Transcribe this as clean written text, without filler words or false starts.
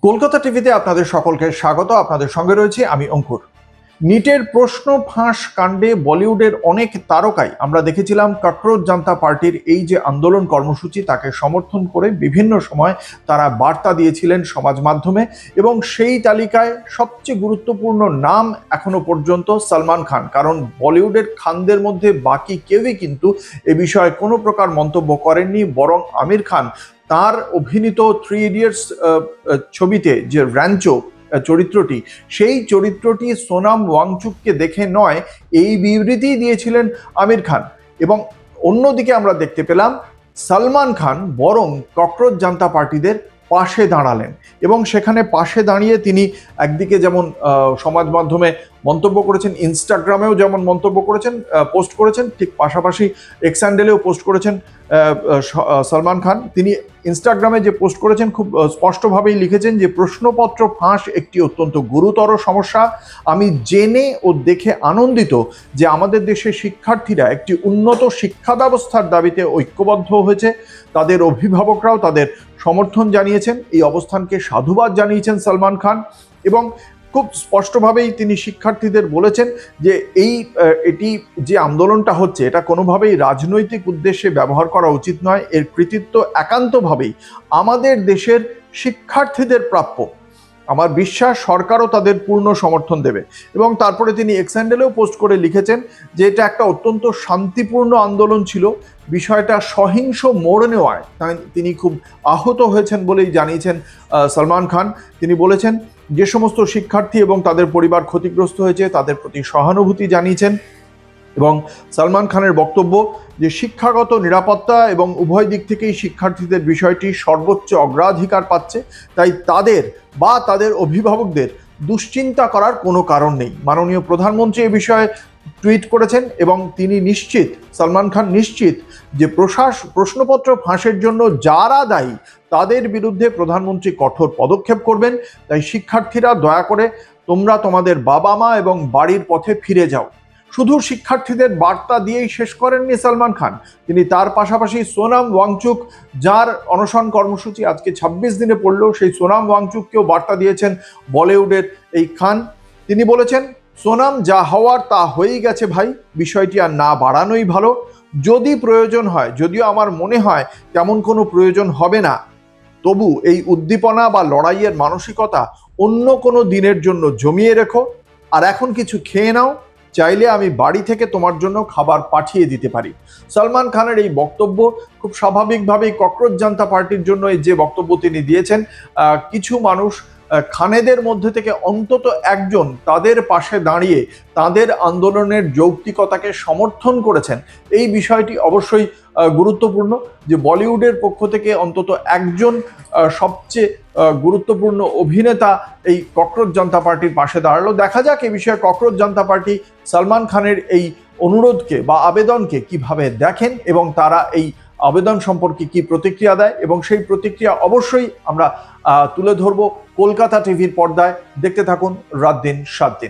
কলকাতা টিভিতে আপনাদের সকলকে স্বাগত। আপনাদের সঙ্গে রয়েছি আমি অঙ্কুর। নিটের প্রশ্ন ফাঁস কাণ্ডে বলিউডের অনেক তারকাই আমরা দেখেছিলাম ককরোচ জনতা পার্টির এই যে আন্দোলন কর্মসূচি তাকে সমর্থন করে বিভিন্ন সময় তারা বার্তা দিয়েছিলেন সমাজ মাধ্যমে, এবং সেই তালিকায় সবচেয়ে গুরুত্বপূর্ণ নাম এখনো পর্যন্ত সলমান খান। কারণ বলিউডের খানদের মধ্যে বাকি কেউই কিন্তু এ বিষয়ে কোনো প্রকার মন্তব্য করেননি, বরং আমির খান তার অভিনীত 3 ইডিয়টস ছবিতে যে র্যাঞ্চো চরিত্রটি, সেই চরিত্রটি সোনাম ওয়াংচুককে দেখে নয়, এই বিবৃতি দিয়েছিলেন আমির খান। এবং অন্যদিকে আমরা দেখতে পেলাম সলমান খান বরং ককরোচ জনতা পার্টিদের পাশে দাঁড়ালেন, এবং সেখানে পাশে দাঁড়িয়ে তিনি একদিকে যেমন সমাজ মাধ্যমে মন্তব্য করেছেন, ইনস্টাগ্রামেও যেমন মন্তব্য করেছেন, পোস্ট করেছেন, ঠিক পাশাপাশি এক্স হ্যান্ডেলেও পোস্ট করেছেন সলমান খান। তিনি ইনস্টাগ্রামে যে পোস্ট করেছেন খুব স্পষ্টভাবেই লিখেছেন যে প্রশ্নপত্র ফাঁস একটি অত্যন্ত গুরুতর সমস্যা। আমি জেনে ও দেখে আনন্দিত যে আমাদের দেশের শিক্ষার্থীরা একটি উন্নত শিক্ষা ব্যবস্থার দাবিতে ঐক্যবদ্ধ হয়েছে। তাদের অভিভাবকরাও তাদের সমর্থন জানিয়েছেন, এই অবস্থানকে সাধুবাদ জানিয়েছেন সলমান খান। এবং খুব স্পষ্টভাবেই তিনি শিক্ষার্থীদের বলেছেন যে এটি যে আন্দোলনটা হচ্ছে এটা কোনোভাবেই রাজনৈতিক উদ্দেশ্যে ব্যবহার করা উচিত নয়, এর কৃতিত্ব একান্তভাবেই আমাদের দেশের শিক্ষার্থীদের প্রাপ্য। আমার বিশ্বাস সরকারও তাদের পূর্ণ সমর্থন দেবে। এবং তারপরে তিনি এক্স হ্যান্ডেলেও পোস্ট করে লিখেছেন যে এটা একটা অত্যন্ত শান্তিপূর্ণ আন্দোলন ছিল, বিষয়টা সহিংস মোড় নেওয়ায় তিনি খুব আহত হয়েছেন বলেই জানিয়েছেন সলমান খান। তিনি বলেছেন যে সমস্ত শিক্ষার্থী এবং তাদের পরিবার ক্ষতিগ্রস্ত হয়েছে তাদের প্রতি সহানুভূতি জানিয়েছেন। এবং সলমান খানের বক্তব্য যে শিক্ষাগত নিরাপত্তা এবং উভয় দিক থেকেই শিক্ষার্থীদের বিষয়টি সর্বোচ্চ অগ্রাধিকার পাচ্ছে, তাই তাদের বা তাদের অভিভাবকদের দুশ্চিন্তা করার কোনো কারণ নেই। মাননীয় প্রধানমন্ত্রী এ বিষয়ে টুইট করেছেন এবং তিনি নিশ্চিত, সলমান খান নিশ্চিত যে প্রশ্নপত্র ফাঁসের জন্য যারা দায়ী তাদের বিরুদ্ধে প্রধানমন্ত্রী কঠোর পদক্ষেপ করবেন। তাই শিক্ষার্থীরা দয়া করে তোমরা তোমাদের বাবা মা এবং বাড়ির পথে ফিরে যাও। শুধু শিক্ষার্থীদের বার্তা দিয়েই শেষ করেননি সলমান খান, তিনি তার পাশাপাশি সোনাম ওয়াংচুক যার অনশন কর্মসূচি আজকে 26 দিনে পড়ল, সেই সোনাম ওয়াংচুককেও বার্তা দিয়েছেন বলিউডের এই খান। তিনি বলেছেন সোনাম যা হওয়ার তা হয়েই গেছে ভাই, বিষয়টি আর না বাড়ানোই ভালো। যদি প্রয়োজন হয়, যদিও আমার মনে হয় তেমন কোনো প্রয়োজন হবে না, তবু এই উদ্দীপনা বা লড়াইয়ের মানসিকতা অন্য কোনো দিনের জন্য জমিয়ে রেখো। আর এখন কিছু খেয়ে নাও, চাইলে আমি বাড়ি থেকে তোমার জন্য খাবার পাঠিয়ে দিতে পারি। সলমান খানের এই বক্তব্য খুব স্বাভাবিকভাবেই ককরোচ জনতা পার্টির জন্য এই যে বক্তব্য তিনি দিয়েছেন, কিছু মানুষ খানেদের মধ্যে থেকে অন্তত একজন তাদের পাশে দাঁড়িয়ে তাদের আন্দোলনের যৌক্তিকতাকে সমর্থন করেছেন। এই বিষয়টি অবশ্যই গুরুত্বপূর্ণ যে বলিউডের পক্ষ থেকে অন্তত একজন সবচেয়ে গুরুত্বপূর্ণ অভিনেতা এই ককরোচ জনতা পার্টির পাশে দাঁড়ালো। দেখা যাক এই বিষয়ে ককরোচ জনতা পার্টি সলমান খানের এই অনুরোধকে বা আবেদনকে কিভাবে দেখেন এবং তারা এই আবেদন সম্পর্কে কি প্রতিক্রিয়া দেয়, এবং সেই প্রতিক্রিয়া অবশ্যই আমরা তুলে ধরবো কলকাতা টিভির পর্দায়। দেখতে থাকুন রাত দিন 7 দিন।